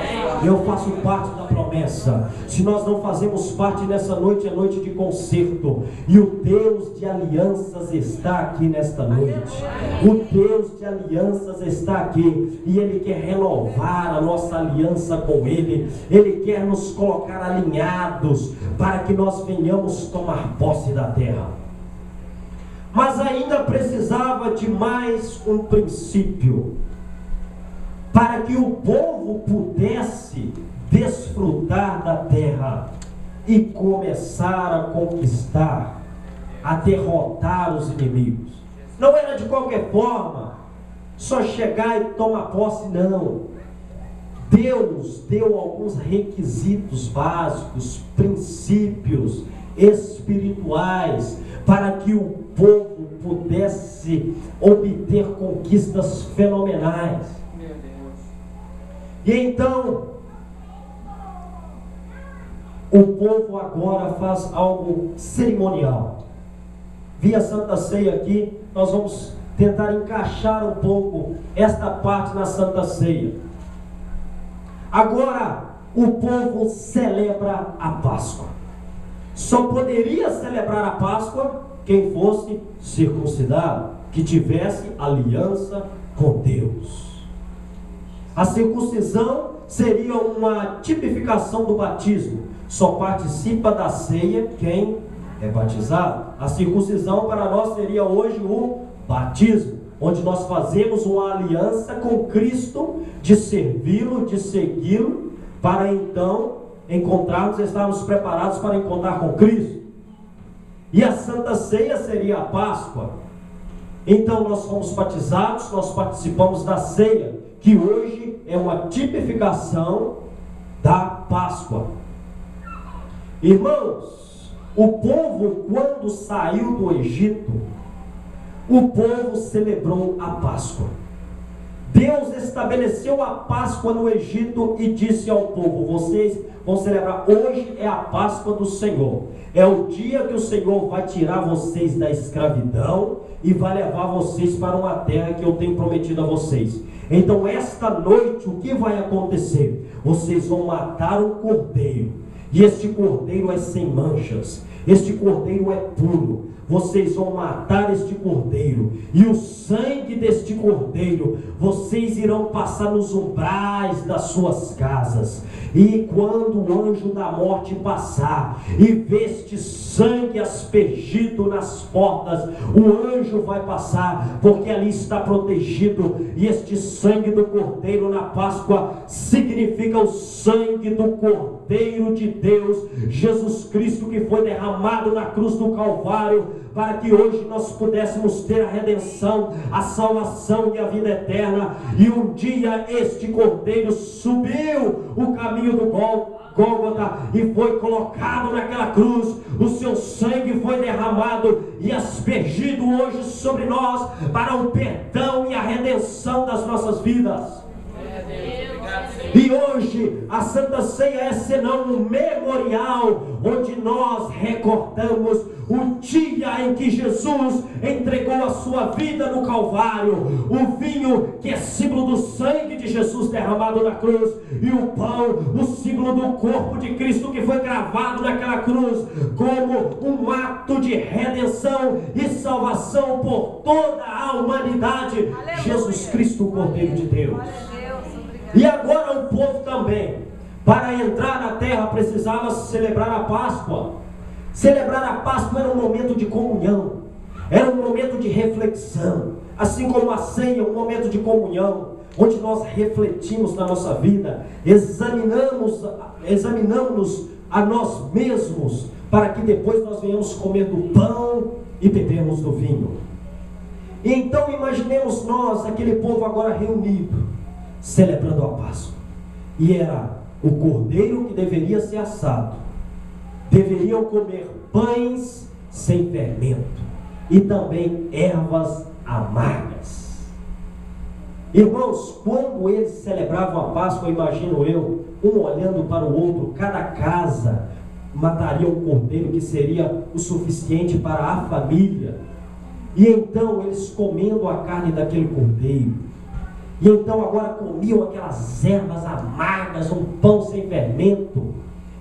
Eu faço parte da promessa. Se nós não fazemos parte nessa noite, é noite de concerto. E o Deus de alianças está aqui nesta noite. O Deus de alianças está aqui. E Ele quer renovar a nossa aliança com Ele. Ele quer nos colocar alinhados para que nós venhamos tomar posse da terra. Mas ainda precisava de mais um princípio, para que o povo pudesse desfrutar da terra e começar a conquistar, a derrotar os inimigos. Não era de qualquer forma, só chegar e tomar posse, não. Deus deu alguns requisitos básicos, princípios espirituais, para que o povo pudesse obter conquistas fenomenais. E então, o povo agora faz algo cerimonial. Via Santa Ceia aqui, nós vamos tentar encaixar um pouco esta parte na Santa Ceia. Agora, o povo celebra a Páscoa. Só poderia celebrar a Páscoa quem fosse circuncidado, que tivesse aliança com Deus. A circuncisão seria uma tipificação do batismo. Só participa da ceia quem é batizado. A circuncisão para nós seria hoje o batismo, onde nós fazemos uma aliança com Cristo de servi-lo, de segui-lo, para então estarmos preparados para encontrar com Cristo. E a Santa Ceia seria a Páscoa. Então nós fomos batizados, nós participamos da ceia, que hoje é uma tipificação da Páscoa. Irmãos, o povo, quando saiu do Egito, o povo celebrou a Páscoa. Deus estabeleceu a Páscoa no Egito e disse ao povo: vocês vão celebrar, hoje é a Páscoa do Senhor. É o dia que o Senhor vai tirar vocês da escravidão e vai levar vocês para uma terra que eu tenho prometido a vocês. Então esta noite o que vai acontecer? Vocês vão matar um cordeiro, e este cordeiro é sem manchas, este cordeiro é puro. vocês vão matar este cordeiro, e o sangue deste cordeiro vocês irão passar nos umbrais das suas casas. E quando o anjo da morte passar e ver este sangue aspergido nas portas, o anjo vai passar, porque ali está protegido. E este sangue do cordeiro na Páscoa significa o sangue do Cordeiro de Deus, Jesus Cristo, que foi derramado na cruz do Calvário, para que hoje nós pudéssemos ter a redenção, a salvação e a vida eterna. E um dia este cordeiro subiu o caminho do Gólgota e foi colocado naquela cruz. O seu sangue foi derramado e aspergido hoje sobre nós, para o perdão e a redenção das nossas vidas. E hoje a Santa Ceia é senão um memorial, onde nós recordamos o dia em que Jesus entregou a sua vida no Calvário, o vinho que é símbolo do sangue de Jesus derramado na cruz, e o pão, o símbolo do corpo de Cristo que foi gravado naquela cruz, como um ato de redenção e salvação por toda a humanidade. Aleluia. Jesus Cristo, o Cordeiro de Deus. Glória a Deus, obrigado. E agora o povo também, para entrar na terra, precisava celebrar a Páscoa. Celebrar a Páscoa era um momento de comunhão, era um momento de reflexão, assim como a ceia é um momento de comunhão, onde nós refletimos na nossa vida, examinamos a nós mesmos, para que depois nós venhamos comer do pão e bebermos do vinho. E então imaginemos nós, aquele povo agora reunido, celebrando a Páscoa, e era o cordeiro que deveria ser assado, deveriam comer pães sem fermento e também ervas amargas. Irmãos, quando eles celebravam a Páscoa, imagino eu, um olhando para o outro, cada casa mataria um cordeiro que seria o suficiente para a família. E então eles comendo a carne daquele cordeiro, e então agora comiam aquelas ervas amargas, um pão sem fermento.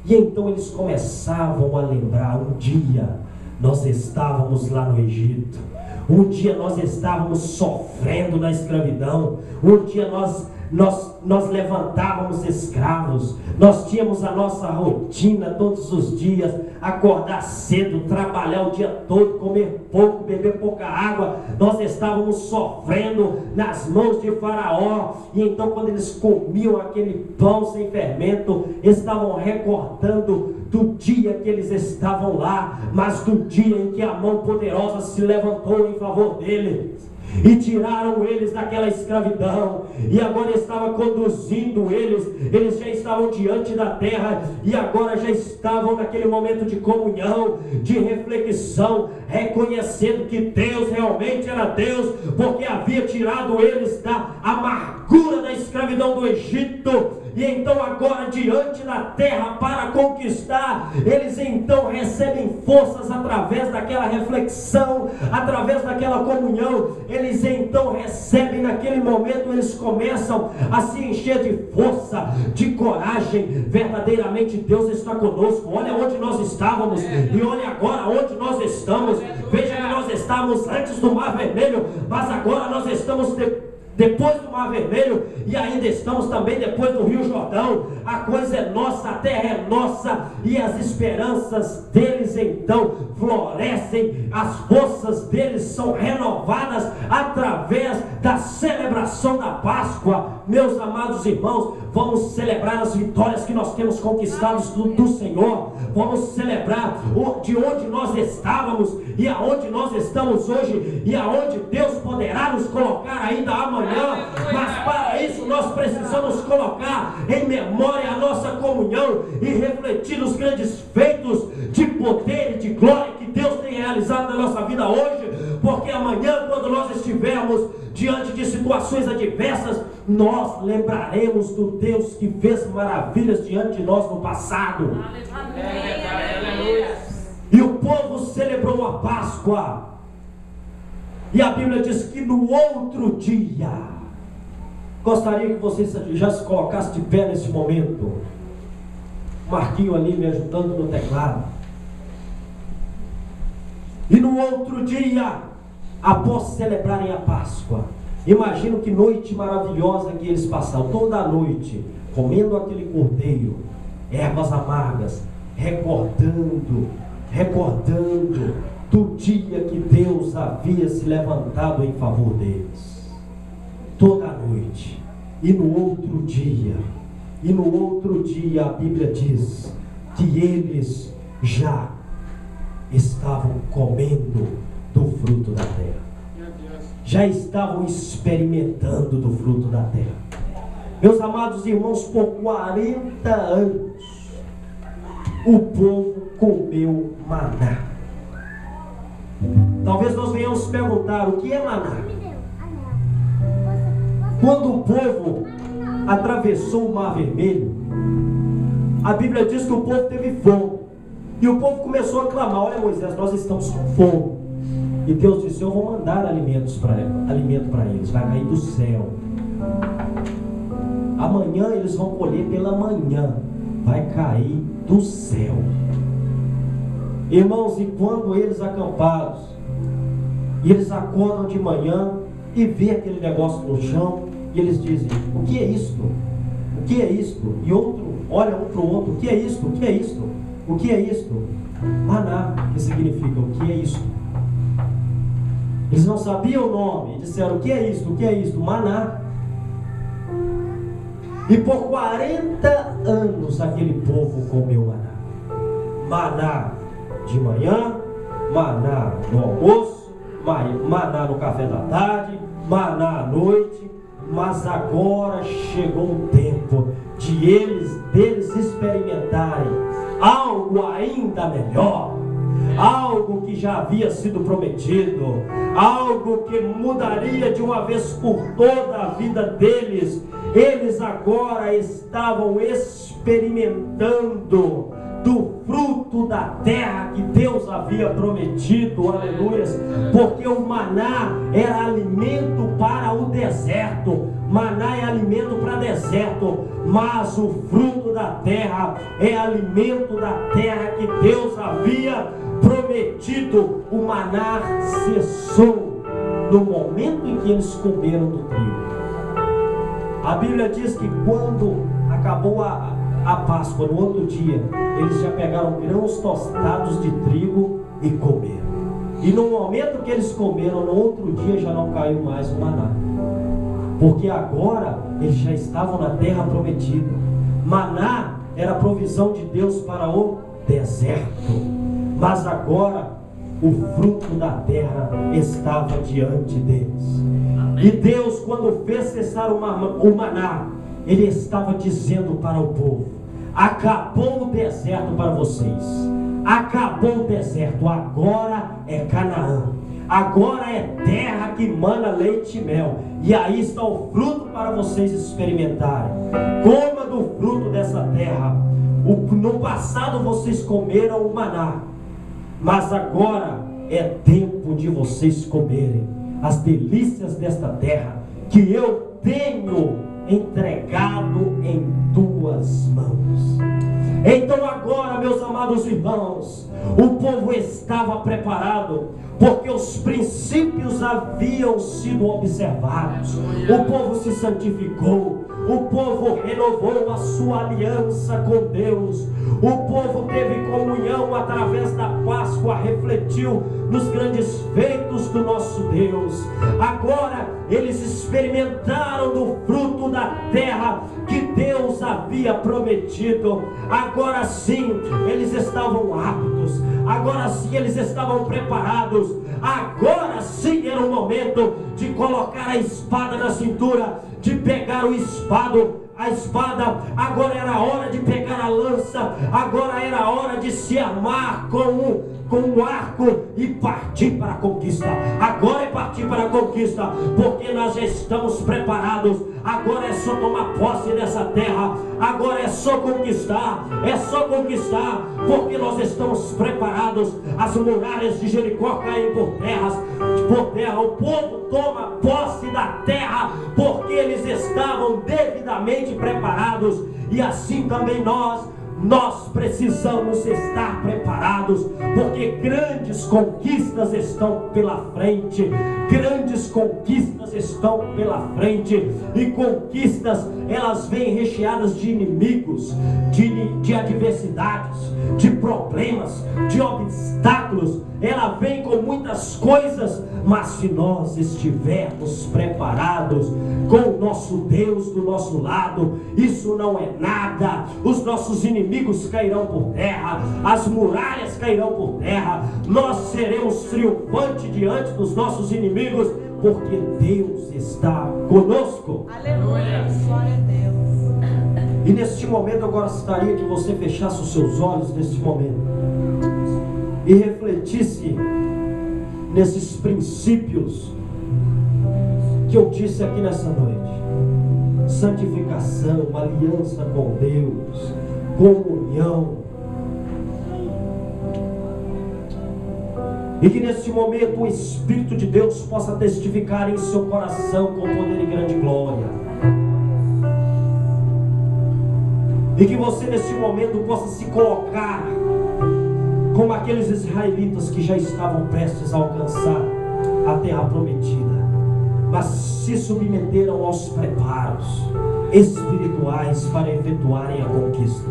E então eles começavam a lembrar: um dia nós estávamos lá no Egito, um dia nós estávamos sofrendo na escravidão, um dia nós levantávamos escravos, nós tínhamos a nossa rotina todos os dias, acordar cedo, trabalhar o dia todo, comer pouco, beber pouca água, nós estávamos sofrendo nas mãos de Faraó. E então quando eles comiam aquele pão sem fermento, estavam recordando do dia que eles estavam lá, mas do dia em que a mão poderosa se levantou em favor deles e tiraram eles daquela escravidão, e agora estava conduzindo eles já estavam diante da terra, e agora já estavam naquele momento de comunhão, de reflexão, reconhecendo que Deus realmente era Deus, porque havia tirado eles da amargura da escravidão do Egito. E então agora diante da terra para conquistar, eles então recebem forças através daquela reflexão, através daquela comunhão. Eles então recebem naquele momento, eles começam a se encher de força, de coragem. Verdadeiramente Deus está conosco. Olha onde nós estávamos e olha agora onde nós estamos. Veja que nós estávamos antes do Mar Vermelho, mas agora nós estamos depois do Mar Vermelho, e ainda estamos também depois do Rio Jordão. A coisa é nossa, a terra é nossa, e as esperanças deles então florescem, as forças deles são renovadas através da celebração da Páscoa. Meus amados irmãos, vamos celebrar as vitórias que nós temos conquistadas do Senhor. Vamos celebrar de onde nós estávamos e aonde nós estamos hoje, e aonde Deus poderá nos colocar ainda amanhã. Mas para isso nós precisamos colocar em memória a nossa comunhão e refletir os grandes feitos de poder e de glória que Deus tem realizado na nossa vida hoje, porque amanhã, quando nós estivermos diante de situações adversas, nós lembraremos do Deus que fez maravilhas diante de nós no passado. E o povo celebrou a Páscoa, e a Bíblia diz que no outro dia, gostaria que você já se colocasse de pé nesse momento. Marquinho ali me ajudando no teclado. E no outro dia, após celebrarem a Páscoa, imagino que noite maravilhosa que eles passaram, toda a noite, comendo aquele cordeiro, ervas amargas, recordando do dia que Deus havia se levantado em favor deles. Toda a noite. E no outro dia a Bíblia diz que eles já estavam comendo do fruto da terra. Já estavam experimentando do fruto da terra. Meus amados irmãos, por 40 anos o povo comeu maná. Talvez nós venhamos perguntar: o que é maná? Quando o povo atravessou o Mar Vermelho, a Bíblia diz que o povo teve fome. E o povo começou a clamar: olha, Moisés, nós estamos com fome. E Deus disse: eu vou mandar alimento para eles, vai cair do céu. Amanhã eles vão colher pela manhã, vai cair do céu. Irmãos, e quando eles acampados, e eles acordam de manhã e vê aquele negócio no chão, e eles dizem: o que é isto? O que é isto? E outro olha um para o outro: o que é isto? O que é isto? O que é isto? Maná, que significa o que é isto? Eles não sabiam o nome, disseram: o que é isto? O que é isto? Maná. E por 40 anos aquele povo comeu maná. Maná de manhã, maná no almoço, maná no café da tarde, maná à noite. Mas agora chegou o tempo deles experimentarem algo ainda melhor, algo que já havia sido prometido, algo que mudaria de uma vez por toda a vida deles. Eles agora estavam experimentando do fruto da terra que Deus havia prometido, aleluias, porque o maná era alimento para o deserto. Maná é alimento para deserto, mas o fruto da terra é alimento da terra que Deus havia prometido. O maná cessou no momento em que eles comeram do trigo. A Bíblia diz que quando acabou a Páscoa, no outro dia, eles já pegaram grãos tostados de trigo e comeram. E no momento que eles comeram, no outro dia já não caiu mais o maná, porque agora eles já estavam na terra prometida. Maná era a provisão de Deus para o deserto, mas agora o fruto da terra estava diante deles. E Deus, quando fez cessar o maná, Ele estava dizendo para o povo: acabou o deserto para vocês, acabou o deserto, agora é Canaã, agora é terra que mana leite e mel, e aí está o fruto para vocês experimentarem. Coma do fruto dessa terra. No passado vocês comeram o maná, mas agora é tempo de vocês comerem as delícias desta terra que eu tenho entregado em tuas mãos. Então agora, meus amados irmãos, o povo estava preparado, porque os princípios haviam sido observados. O povo se santificou, o povo renovou a sua aliança com Deus, o povo teve comunhão através da Páscoa, refletiu nos grandes feitos do nosso Deus. Agora eles experimentaram do fruto da terra que Deus havia prometido. Agora sim eles estavam aptos, agora sim eles estavam preparados, agora sim era o momento de colocar a espada na cintura, de pegar a espada, agora era a hora de pegar a lança, agora era a hora de se armar com um arco e partir para a conquista. Agora é partir para a conquista, porque nós já estamos preparados. Agora é só tomar posse dessa terra, agora é só conquistar, porque nós estamos preparados. As muralhas de Jericó caem por terra, o povo toma posse da terra, porque eles estavam devidamente preparados. E assim também nós Nós precisamos estar preparados, porque grandes conquistas estão pela frente. Grandes conquistas estão pela frente. E conquistas, elas vêm recheadas de inimigos, de adversidades, de problemas, de obstáculos. Ela vem com muitas coisas, mas se nós estivermos preparados, com o nosso Deus do nosso lado, isso não é nada. Os nossos inimigos cairão por terra, as muralhas cairão por terra, nós seremos triunfantes diante dos nossos inimigos, porque Deus está conosco. Aleluia. Glória a Deus. E neste momento eu gostaria que você fechasse os seus olhos neste momento e refletisse nesses princípios que eu disse aqui nessa noite: santificação, aliança com Deus, comunhão. E que neste momento o Espírito de Deus possa testificar em seu coração com poder e grande glória. E que você neste momento possa se colocar como aqueles israelitas que já estavam prestes a alcançar a terra prometida, mas se submeteram aos preparos espirituais para efetuarem a conquista.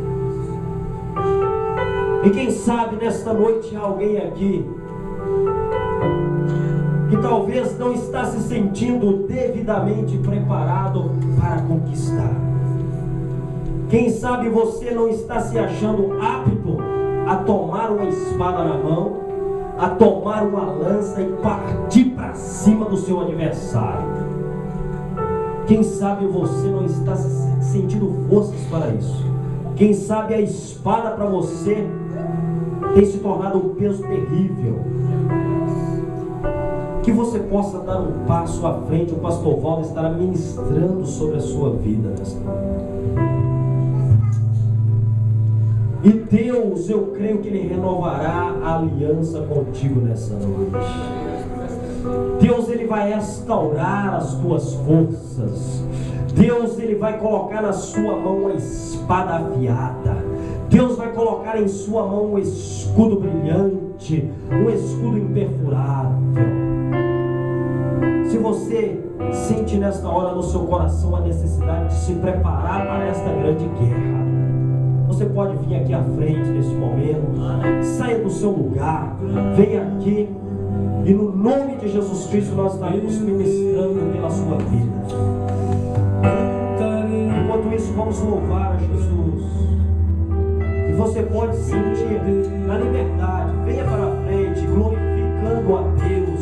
E quem sabe nesta noite há alguém aqui que talvez não está se sentindo devidamente preparado para conquistar. Quem sabe você não está se achando apto a tomar uma espada na mão, a tomar uma lança e partir para cima do seu adversário. Quem sabe você não está sentindo forças para isso. Quem sabe a espada para você tem se tornado um peso terrível. Que você possa dar um passo à frente. O pastor Valdo estará ministrando sobre a sua vida nesta noite. E Deus, eu creio que Ele renovará a aliança contigo nessa noite. Deus, Ele vai restaurar as tuas forças. Deus, Ele vai colocar na sua mão uma espada afiada. Deus vai colocar em sua mão um escudo brilhante, um escudo imperfurável. Se você sente nesta hora no seu coração a necessidade de se preparar para esta grande guerra, você pode vir aqui à frente nesse momento. Saia do seu lugar, venha aqui, e no nome de Jesus Cristo nós estaremos ministrando pela sua vida. Enquanto isso, vamos louvar a Jesus. E você pode sentir na liberdade, venha para a frente, glorificando a Deus,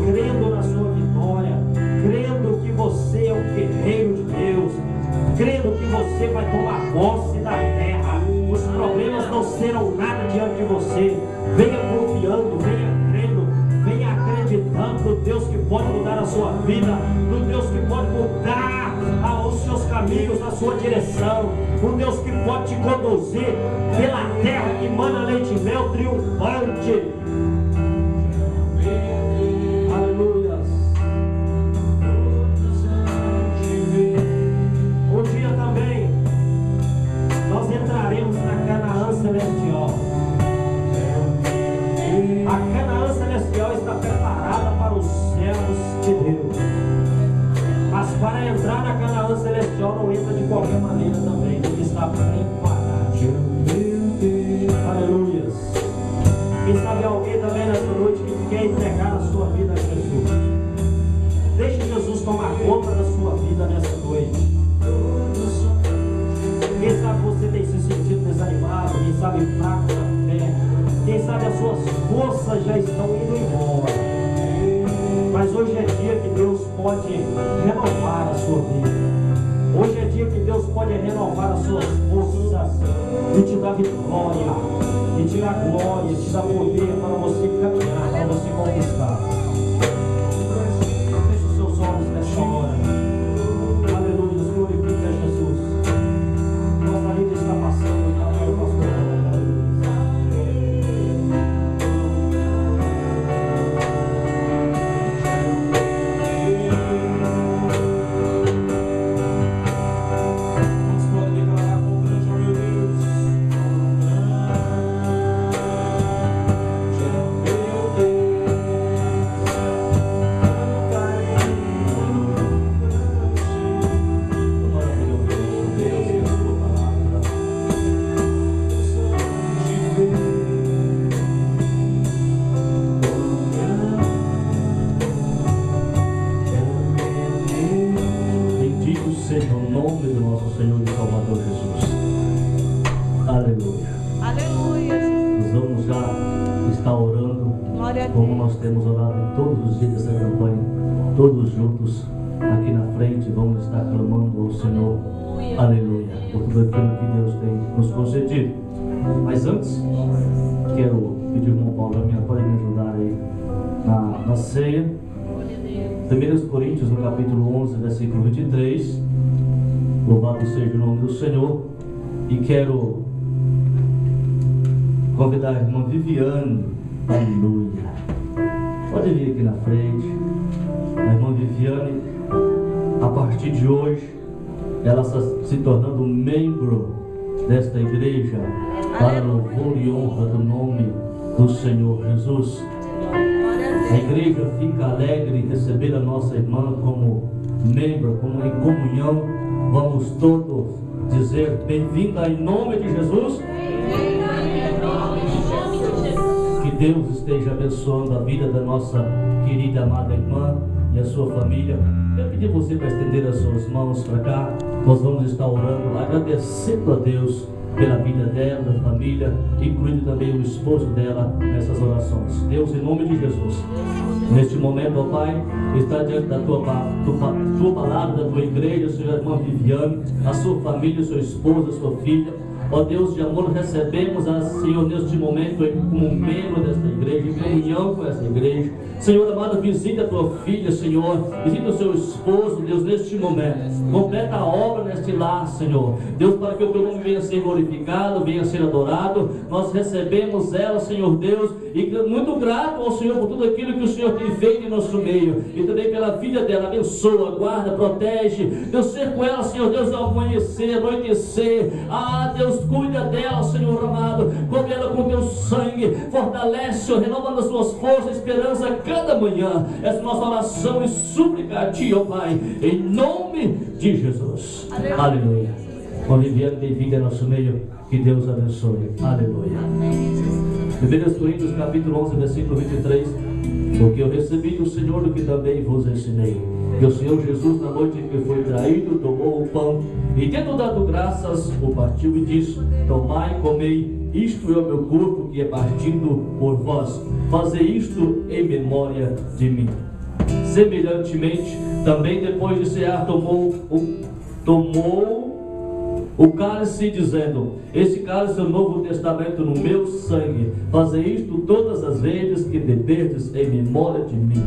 crendo na sua vitória, crendo que você é o guerreiro de Deus, crendo que você vai tomar posse da terra. Os problemas não serão nada diante de você. Venha confiando, venha crendo, venha acreditando no Deus que pode mudar a sua vida, no Deus que pode mudar os seus caminhos, a sua direção, no Deus que pode te conduzir pela terra que mana leite e mel triunfante. Aleluia. Um dia também nós entraremos na Canaã Celestial. A Canaã Celestial está preparada para os servos de Deus. Mas para entrar na Canaã Celestial não entra de qualquer maneira também, porque está preparado. Aleluia. Quem sabe alguém também nessa noite que quer entregar a sua vida a Jesus. Deixe Jesus tomar conta da sua vida nessa noite. Quem sabe você tem se sentido desanimado, quem sabe fraco na fé, quem sabe as suas forças já estão indo embora. Mas hoje é dia que Deus pode renovar a sua vida. Hoje é dia que Deus pode renovar as suas forças e te dar vitória, e te dar glória, e te dar poder para você caminhar, para você conquistar. Feche os seus olhos nessa hora. Aleluia, glorifica Jesus. Gostaria de estar passando também o pastor. Vamos poder declarar com grande, ó meu Deus. estar orando Glória a como Deus. nós temos orado em todos os dias dessa campanha, todos juntos aqui na frente, vamos estar clamando ao Senhor, aleluia, por tudo aquilo que Deus tem nos concedido. Mas antes, quero pedir ao irmão Paulo, pode me ajudar aí na ceia. 1 Coríntios, no capítulo 11, versículo 23. Louvado seja o nome do Senhor. E quero convidar a irmã Viviane, aleluia, pode vir aqui na frente. A irmã Viviane, a partir de hoje, ela está se tornando membro desta igreja, para louvor e honra do nome do Senhor Jesus. A igreja fica alegre em receber a nossa irmã como membro, como em comunhão. Vamos todos dizer bem-vinda em nome de Jesus. Que Deus esteja abençoando a vida da nossa querida amada irmã e a sua família. Eu pedi você para estender as suas mãos para cá. Nós vamos estar orando, agradecendo a Deus pela vida dela, da família, incluindo também o esposo dela nessas orações. Deus, em nome de Jesus, neste momento, ó Pai, está diante da tua palavra, da tua igreja, Senhor, irmã Viviane, a sua família, sua esposa, sua filha. Ó Deus de amor, recebemos a Senhor neste momento como membro desta igreja, em comunhão com essa igreja. Senhor amado, visita a tua filha, Senhor, visita o seu esposo, Deus, neste momento. Completa a obra neste lar, Senhor. Deus, para que o teu nome venha a ser glorificado, venha a ser adorado. Nós recebemos ela, Senhor Deus, e muito grato ao Senhor por tudo aquilo que o Senhor tem feito em nosso meio. E também pela filha dela, abençoa, guarda, protege. Deus, ser com ela, Senhor Deus, ao amanhecer, anoitecer. Ah, Deus, cuida dela, Senhor amado. Cobre ela com teu sangue. Fortalece, Senhor, renovando as suas forças, esperança a cada manhã. Essa é a nossa oração e súplica a Ti, ó Pai, em nome de Jesus. Aleluia. Com Viviane, bem-vinda ao nosso meio. Que Deus abençoe. Aleluia. 1 Coríntios, capítulo 11, versículo 23. Porque eu recebi do Senhor o que também vos ensinei. Que o Senhor Jesus, na noite em que foi traído, tomou o pão e, tendo dado graças, o partiu e disse: tomai e comei, isto é o meu corpo que é partido por vós. Fazei isto em memória de mim. Semelhantemente, também depois de cear, tomou o cálice, dizendo: este cálice é o novo testamento no meu sangue. Fazei isto todas as vezes que beberdes em memória de mim.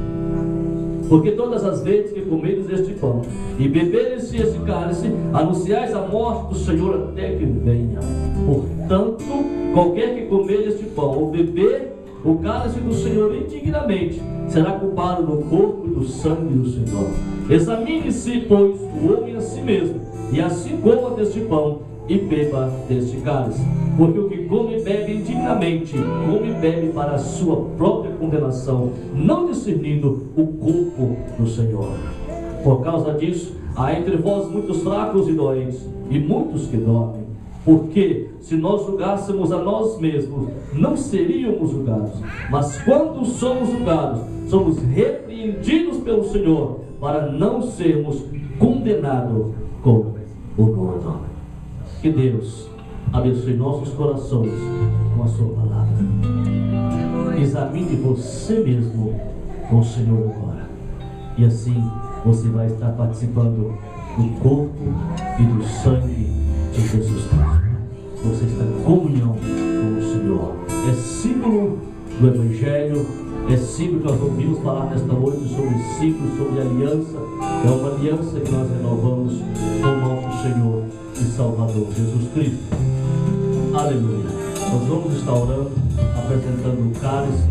Porque todas as vezes que comeres este pão e beberes esse cálice, anunciais a morte do Senhor até que venha. Portanto, qualquer que comer este pão ou beber o cálice do Senhor indignamente, será culpado do corpo e do sangue do Senhor. Examine-se, pois, o homem a si mesmo, e assim coma deste pão e beba deste cálice. Porque o que come e bebe indignamente, come e bebe para a sua própria condenação, não discernindo o corpo do Senhor. Por causa disso, há entre vós muitos fracos e doentes, e muitos que dormem. Porque se nós julgássemos a nós mesmos, não seríamos julgados. Mas quando somos julgados, somos repreendidos pelo Senhor, para não sermos condenados com o mundo. Que Deus abençoe nossos corações com a sua palavra. Examine você mesmo com o Senhor agora. E assim você vai estar participando do corpo e do sangue de Jesus Cristo. Você está em comunhão com o Senhor. É símbolo do Evangelho. É símbolo que nós ouvimos falar nesta noite sobre ciclo, sobre aliança. É uma aliança que nós renovamos com o nosso Senhor e Salvador Jesus Cristo. Aleluia. Nós vamos estar orando, apresentando o cálice.